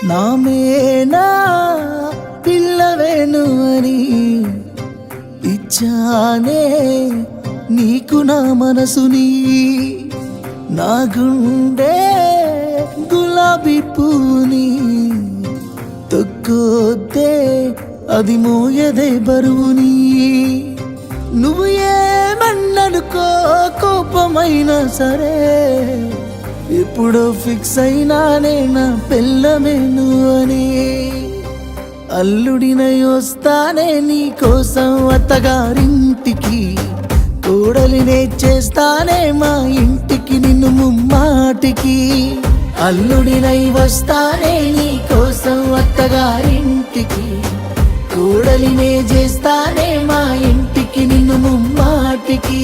నామేనా పిల్లవేను అని ఇచ్చానే నీకు నా మనసుని, నా గుండె గులాబీ పూని తొక్కొద్దే అది మోయదే బరువుని. నువ్వు ఏమన్ననుకో కోపమైనా సరే, ఎప్పుడో ఫిక్స్ అయినానే నా పెళ్ళమేను అని. అల్లుడినై వస్తానే నీ కోసం అత్తగారింటికి, కోడలినే చేస్తానే మా ఇంటికి నిన్ను ముమ్మాటికి. అల్లుడినై వస్తానే నీ కోసం అత్తగారింటికి, కోడలినే చేస్తానే మా ఇంటికి నిన్ను ముమ్మాటికి.